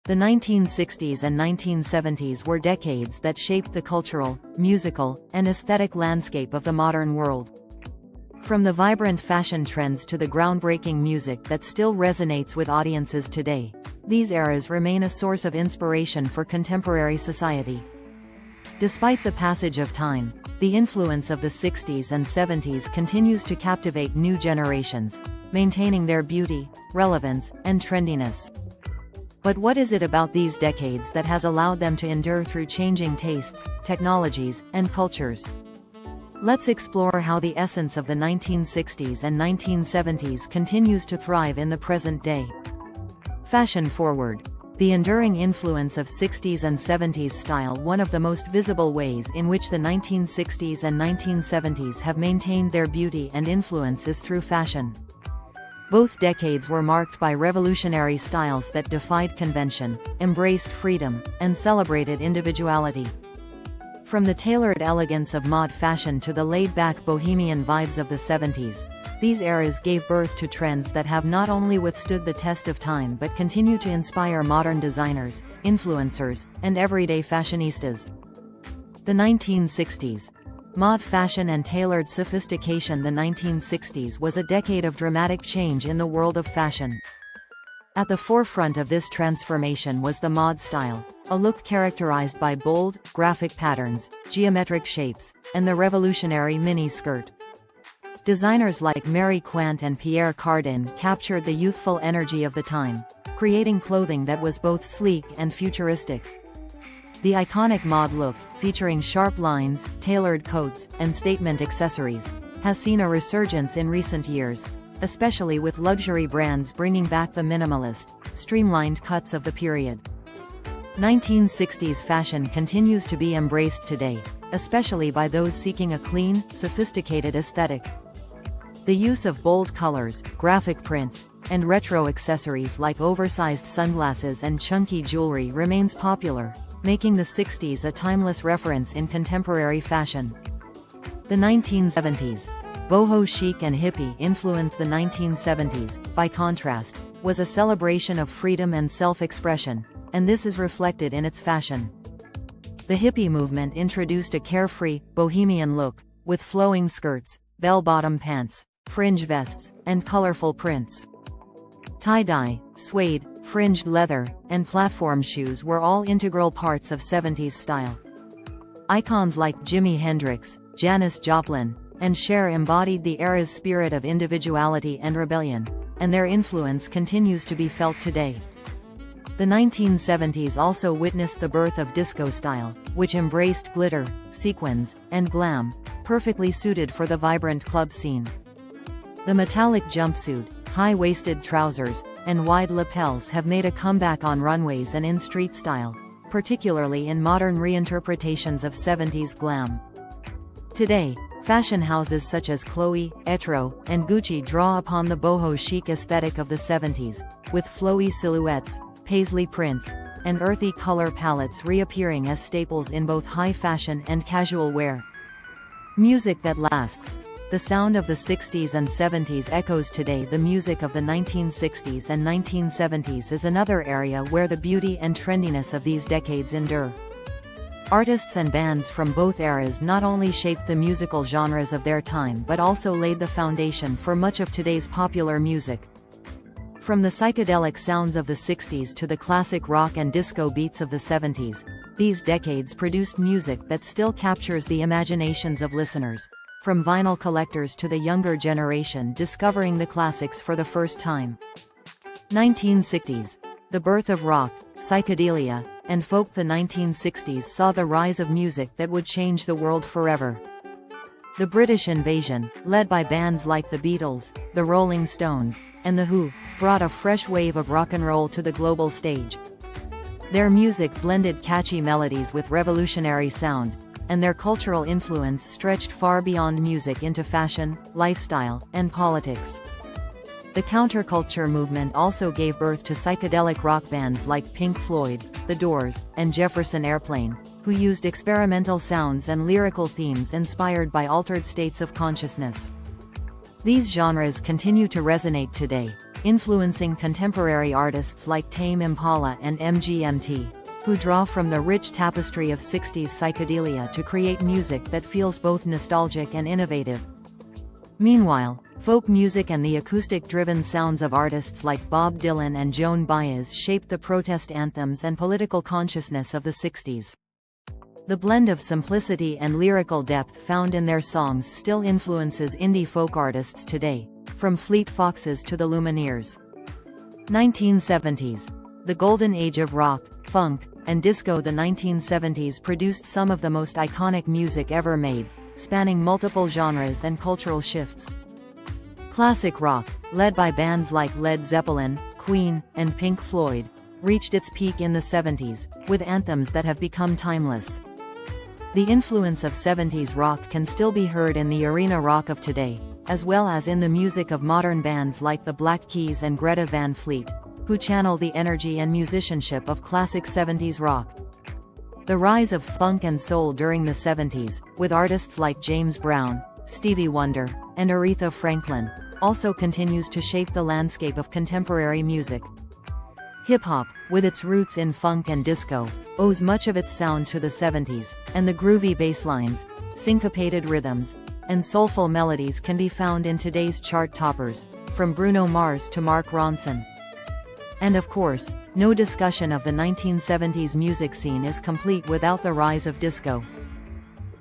The 1960s and 1970s were decades that shaped the cultural, musical, and aesthetic landscape of the modern world. From the vibrant fashion trends to the groundbreaking music that still resonates with audiences today, these eras remain a source of inspiration for contemporary society. Despite the passage of time, the influence of the 60s and 70s continues to captivate new generations, maintaining their beauty, relevance, and trendiness. But what is it about these decades that has allowed them to endure through changing tastes, technologies, and cultures? Let's explore how the essence of the 1960s and 1970s continues to thrive in the present day. Fashion forward. The enduring influence of 60s and 70s style. One of the most visible ways in which the 1960s and 1970s have maintained their beauty and influence is through fashion. Both decades were marked by revolutionary styles that defied convention, embraced freedom, and celebrated individuality. From the tailored elegance of mod fashion to the laid-back bohemian vibes of the 70s, these eras gave birth to trends that have not only withstood the test of time but continue to inspire modern designers, influencers, and everyday fashionistas. The 1960s. Mod fashion and tailored sophistication. The 1960s was a decade of dramatic change in the world of fashion. At the forefront of this transformation was the mod style, a look characterized by bold, graphic patterns, geometric shapes, and the revolutionary mini-skirt. Designers like Mary Quant and Pierre Cardin captured the youthful energy of the time, creating clothing that was both sleek and futuristic. The iconic mod look, featuring sharp lines, tailored coats, and statement accessories, has seen a resurgence in recent years, especially with luxury brands bringing back the minimalist, streamlined cuts of the period. 1960s fashion continues to be embraced today, especially by those seeking a clean, sophisticated aesthetic. The use of bold colors, graphic prints, and retro accessories like oversized sunglasses and chunky jewelry remains popular, making the 60s a timeless reference in contemporary fashion. The 1970s. Boho chic and hippie influenced the 1970s, by contrast, was a celebration of freedom and self-expression, and this is reflected in its fashion. The hippie movement introduced a carefree, bohemian look, with flowing skirts, bell-bottom pants, fringe vests, and colorful prints. Tie-dye, suede, fringed leather, and platform shoes were all integral parts of 70s style. Icons like Jimi Hendrix, Janis Joplin, and Cher embodied the era's spirit of individuality and rebellion, and their influence continues to be felt today. The 1970s also witnessed the birth of disco style, which embraced glitter, sequins, and glam, perfectly suited for the vibrant club scene. The metallic jumpsuit, high-waisted trousers, and wide lapels have made a comeback on runways and in street style, particularly in modern reinterpretations of 70s glam. Today, fashion houses such as Chloe, Etro, and Gucci draw upon the boho chic aesthetic of the 70s, with flowy silhouettes, paisley prints, and earthy color palettes reappearing as staples in both high fashion and casual wear. Music that lasts. The sound of the 60s and 70s echoes today. The music of the 1960s and 1970s is another area where the beauty and trendiness of these decades endure. Artists and bands from both eras not only shaped the musical genres of their time but also laid the foundation for much of today's popular music. From the psychedelic sounds of the 60s to the classic rock and disco beats of the 70s, these decades produced music that still captures the imaginations of listeners, from vinyl collectors to the younger generation discovering the classics for the first time. 1960s. The birth of rock, psychedelia, and folk. The 1960s saw the rise of music that would change the world forever. The British invasion, led by bands like the Beatles, the Rolling Stones, and The Who, brought a fresh wave of rock and roll to the global stage. Their music blended catchy melodies with revolutionary sound, and their cultural influence stretched far beyond music into fashion, lifestyle, and politics. The counterculture movement also gave birth to psychedelic rock bands like Pink Floyd, The Doors, and Jefferson Airplane, who used experimental sounds and lyrical themes inspired by altered states of consciousness. These genres continue to resonate today, influencing contemporary artists like Tame Impala and MGMT, who draw from the rich tapestry of 60s psychedelia to create music that feels both nostalgic and innovative. Meanwhile, folk music and the acoustic-driven sounds of artists like Bob Dylan and Joan Baez shaped the protest anthems and political consciousness of the 60s. The blend of simplicity and lyrical depth found in their songs still influences indie folk artists today, from Fleet Foxes to the Lumineers. 1970s. The golden age of rock, funk, and disco. The 1970s produced some of the most iconic music ever made, spanning multiple genres and cultural shifts. Classic rock, led by bands like Led Zeppelin, Queen, and Pink Floyd, reached its peak in the 70s, with anthems that have become timeless. The influence of 70s rock can still be heard in the arena rock of today, as well as in the music of modern bands like the Black Keys and Greta Van Fleet, who channel the energy and musicianship of classic 70s rock. The rise of funk and soul during the 70s, with artists like James Brown, Stevie Wonder, and Aretha Franklin, also continues to shape the landscape of contemporary music. Hip-hop, with its roots in funk and disco, owes much of its sound to the 70s, and the groovy basslines, syncopated rhythms, and soulful melodies can be found in today's chart toppers, from Bruno Mars to Mark Ronson. And of course, no discussion of the 1970s music scene is complete without the rise of disco.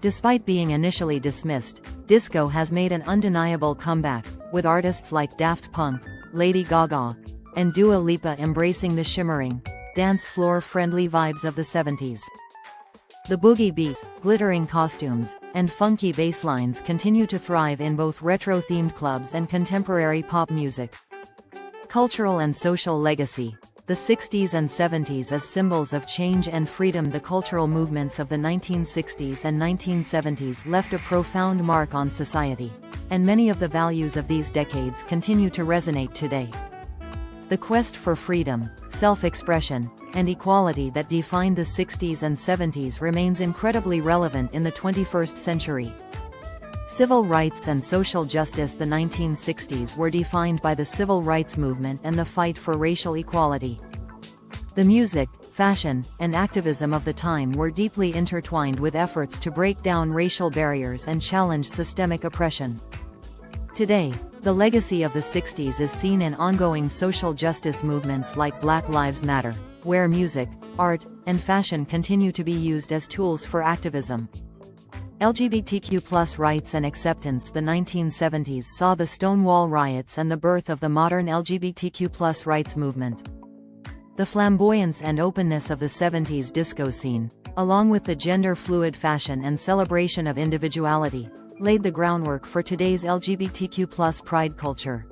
Despite being initially dismissed, disco has made an undeniable comeback, with artists like Daft Punk, Lady Gaga, and Dua Lipa embracing the shimmering, dance floor-friendly vibes of the 70s. The boogie beats, glittering costumes, and funky bass lines continue to thrive in both retro-themed clubs and contemporary pop music. Cultural and social legacy. The 60s and 70s as symbols of change and freedom. The cultural movements of the 1960s and 1970s left a profound mark on society, and many of the values of these decades continue to resonate today. The quest for freedom, self-expression, and equality that defined the 60s and 70s remains incredibly relevant in the 21st century. Civil rights and social justice. The 1960s were defined by the civil rights movement and the fight for racial equality. The music, fashion, and activism of the time were deeply intertwined with efforts to break down racial barriers and challenge systemic oppression. Today, the legacy of the 60s is seen in ongoing social justice movements like Black Lives Matter, where music, art, and fashion continue to be used as tools for activism. LGBTQ+ rights and acceptance. The 1970s saw the Stonewall riots and the birth of the modern LGBTQ+ rights movement. The flamboyance and openness of the 70s disco scene, along with the gender-fluid fashion and celebration of individuality, laid the groundwork for today's LGBTQ+ pride culture.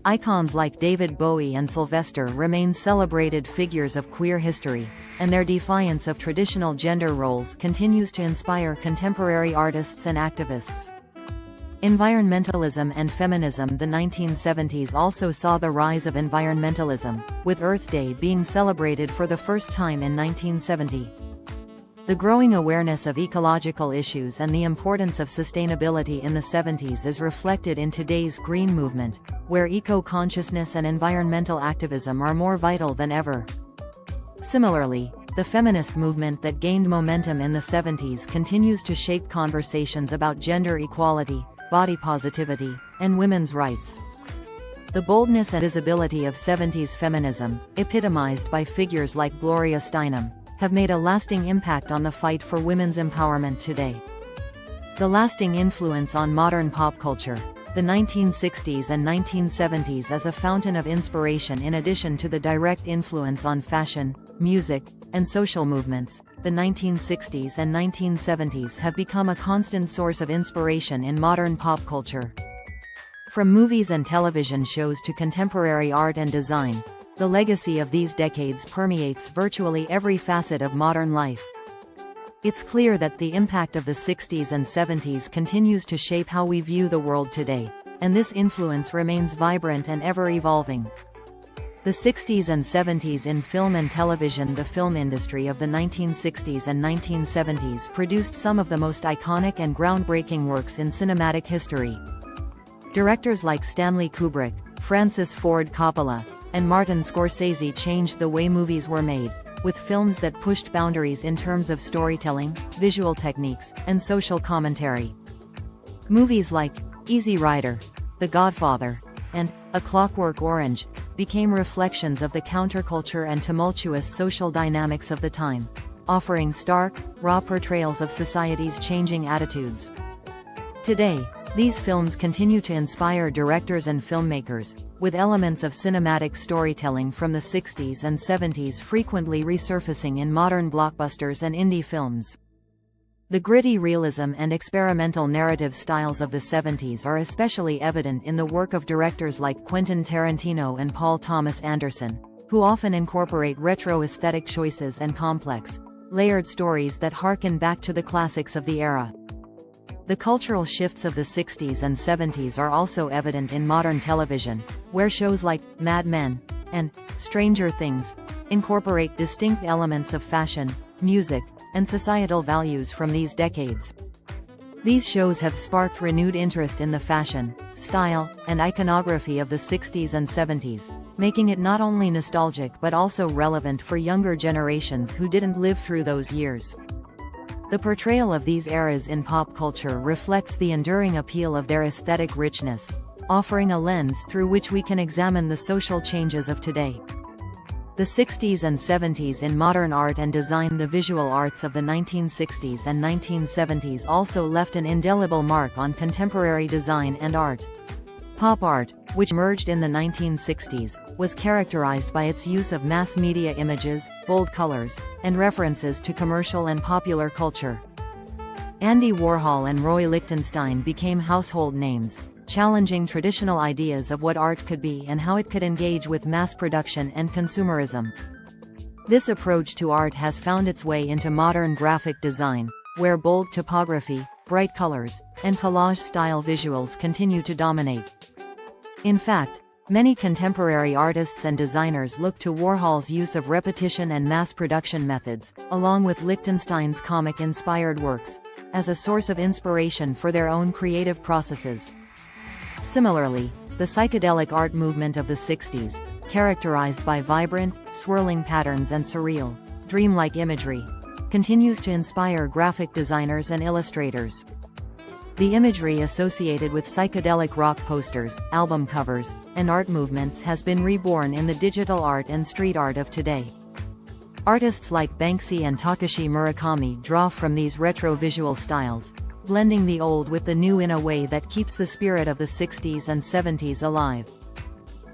Icons like David Bowie and Sylvester remain celebrated figures of queer history, and their defiance of traditional gender roles continues to inspire contemporary artists and activists. Environmentalism and feminism. The 1970s also saw the rise of environmentalism, with Earth Day being celebrated for the first time in 1970. The growing awareness of ecological issues and the importance of sustainability in the 70s is reflected in today's green movement, where eco-consciousness and environmental activism are more vital than ever. Similarly, the feminist movement that gained momentum in the 70s continues to shape conversations about gender equality, body positivity, and women's rights. The boldness and visibility of 70s feminism, epitomized by figures like Gloria Steinem, have made a lasting impact on the fight for women's empowerment today. The lasting influence on modern pop culture. The 1960s and 1970s as a fountain of inspiration. In addition to the direct influence on fashion, music, and social movements, the 1960s and 1970s have become a constant source of inspiration in modern pop culture. From movies and television shows to contemporary art and design, the legacy of these decades permeates virtually every facet of modern life. It's clear that the impact of the 60s and 70s continues to shape how we view the world today, and this influence remains vibrant and ever-evolving. The 60s and 70s in film and television. The film industry of the 1960s and 1970s produced some of the most iconic and groundbreaking works in cinematic history. Directors like Stanley Kubrick, Francis Ford Coppola, and Martin Scorsese changed the way movies were made, with films that pushed boundaries in terms of storytelling, visual techniques, and social commentary. Movies like Easy Rider, The Godfather, and A Clockwork Orange became reflections of the counterculture and tumultuous social dynamics of the time, offering stark, raw portrayals of society's changing attitudes. Today, these films continue to inspire directors and filmmakers, with elements of cinematic storytelling from the 60s and 70s frequently resurfacing in modern blockbusters and indie films. The gritty realism and experimental narrative styles of the 70s are especially evident in the work of directors like Quentin Tarantino and Paul Thomas Anderson, who often incorporate retro aesthetic choices and complex, layered stories that harken back to the classics of the era. The cultural shifts of the 60s and 70s are also evident in modern television, where shows like Mad Men and Stranger Things incorporate distinct elements of fashion, music, and societal values from these decades. These shows have sparked renewed interest in the fashion, style, and iconography of the 60s and 70s, making it not only nostalgic but also relevant for younger generations who didn't live through those years. The portrayal of these eras in pop culture reflects the enduring appeal of their aesthetic richness, offering a lens through which we can examine the social changes of today. The 60s and 70s in modern art and design. The visual arts of the 1960s and 1970s also left an indelible mark on contemporary design and art. Pop art, which emerged in the 1960s, was characterized by its use of mass media images, bold colors, and references to commercial and popular culture. Andy Warhol and Roy Lichtenstein became household names, challenging traditional ideas of what art could be and how it could engage with mass production and consumerism. This approach to art has found its way into modern graphic design, where bold typography, bright colors, and collage-style visuals continue to dominate. In fact, many contemporary artists and designers look to Warhol's use of repetition and mass production methods, along with Lichtenstein's comic-inspired works, as a source of inspiration for their own creative processes. Similarly, the psychedelic art movement of the 60s, characterized by vibrant, swirling patterns and surreal, dreamlike imagery, continues to inspire graphic designers and illustrators. The imagery associated with psychedelic rock posters, album covers, and art movements has been reborn in the digital art and street art of today. Artists like Banksy and Takashi Murakami draw from these retro visual styles, blending the old with the new in a way that keeps the spirit of the 60s and 70s alive.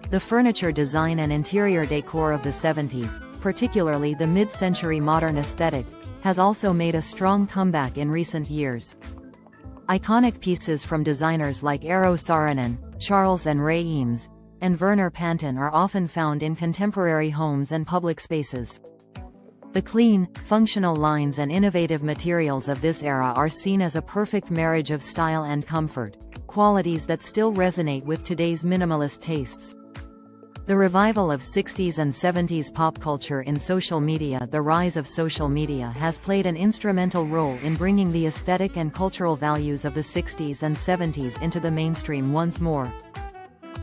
The furniture design and interior decor of the 70s, particularly the mid-century modern aesthetic, has also made a strong comeback in recent years. Iconic pieces from designers like Eero Saarinen, Charles and Ray Eames, and Werner Panton are often found in contemporary homes and public spaces. The clean, functional lines and innovative materials of this era are seen as a perfect marriage of style and comfort, qualities that still resonate with today's minimalist tastes. The revival of 60s and 70s pop culture in social media. The rise of social media has played an instrumental role in bringing the aesthetic and cultural values of the 60s and 70s into the mainstream once more.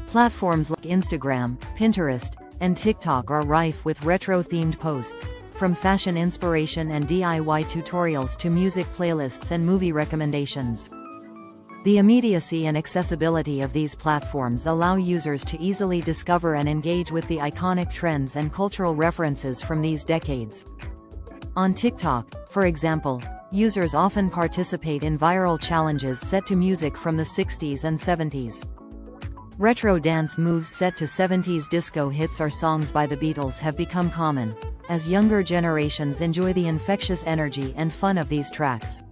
Platforms like Instagram, Pinterest, and TikTok are rife with retro-themed posts, from fashion inspiration and DIY tutorials to music playlists and movie recommendations. The immediacy and accessibility of these platforms allow users to easily discover and engage with the iconic trends and cultural references from these decades. On TikTok, for example, users often participate in viral challenges set to music from the 60s and 70s. Retro dance moves set to 70s disco hits or songs by the Beatles have become common, as younger generations enjoy the infectious energy and fun of these tracks.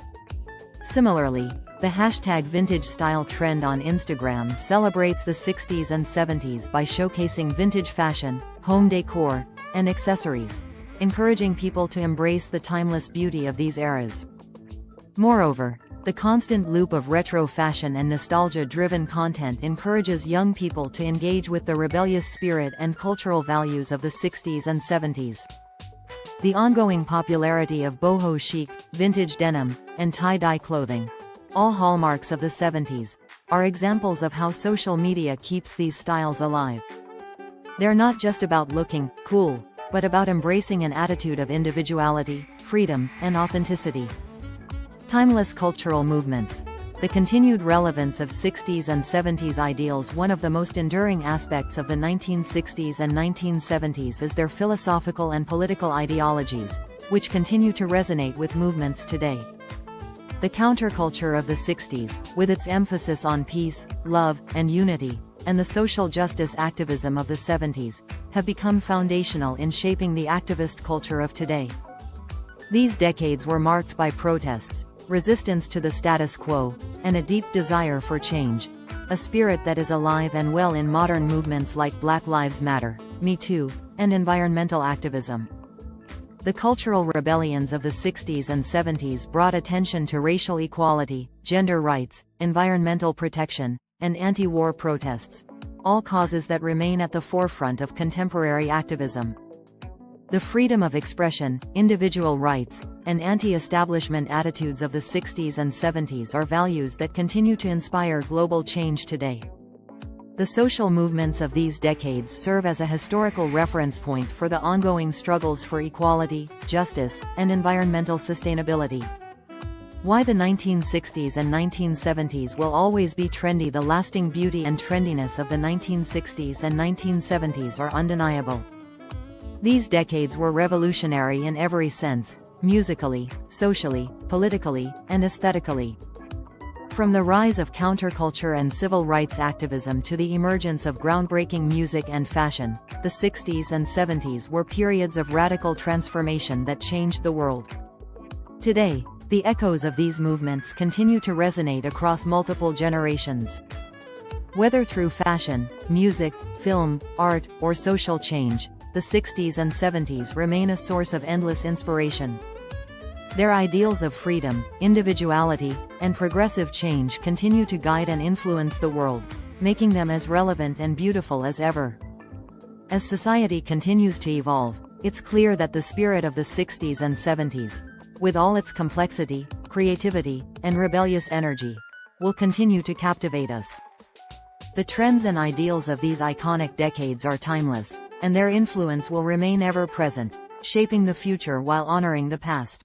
Similarly, the hashtag vintage style trend on Instagram celebrates the 60s and 70s by showcasing vintage fashion, home decor, and accessories, encouraging people to embrace the timeless beauty of these eras. Moreover, the constant loop of retro fashion and nostalgia-driven content encourages young people to engage with the rebellious spirit and cultural values of the 60s and 70s. The ongoing popularity of boho chic, vintage denim, and tie-dye clothing, all hallmarks of the 70s, are examples of how social media keeps these styles alive. They're not just about looking cool, but about embracing an attitude of individuality, freedom, and authenticity. Timeless cultural movements. The continued relevance of 60s and 70s ideals. One of the most enduring aspects of the 1960s and 1970s is their philosophical and political ideologies, which continue to resonate with movements today. The counterculture of the 60s, with its emphasis on peace, love, and unity, and the social justice activism of the 70s, have become foundational in shaping the activist culture of today. These decades were marked by protests, resistance to the status quo, and a deep desire for change, a spirit that is alive and well in modern movements like Black Lives Matter, Me Too, and environmental activism. The cultural rebellions of the 60s and 70s brought attention to racial equality, gender rights, environmental protection, and anti-war protests, all causes that remain at the forefront of contemporary activism. The freedom of expression, individual rights, and anti-establishment attitudes of the 60s and 70s are values that continue to inspire global change today. The social movements of these decades serve as a historical reference point for the ongoing struggles for equality, justice, and environmental sustainability. Why the 1960s and 1970s will always be trendy. The lasting beauty and trendiness of the 1960s and 1970s are undeniable. These decades were revolutionary in every sense, musically, socially, politically, and aesthetically. From the rise of counterculture and civil rights activism to the emergence of groundbreaking music and fashion, the 60s and 70s were periods of radical transformation that changed the world. Today, the echoes of these movements continue to resonate across multiple generations. Whether through fashion, music, film, art, or social change, the 60s and 70s remain a source of endless inspiration. Their ideals of freedom, individuality, and progressive change continue to guide and influence the world, making them as relevant and beautiful as ever. As society continues to evolve, it's clear that the spirit of the 60s and 70s, with all its complexity, creativity, and rebellious energy, will continue to captivate us. The trends and ideals of these iconic decades are timeless, and their influence will remain ever present, shaping the future while honoring the past.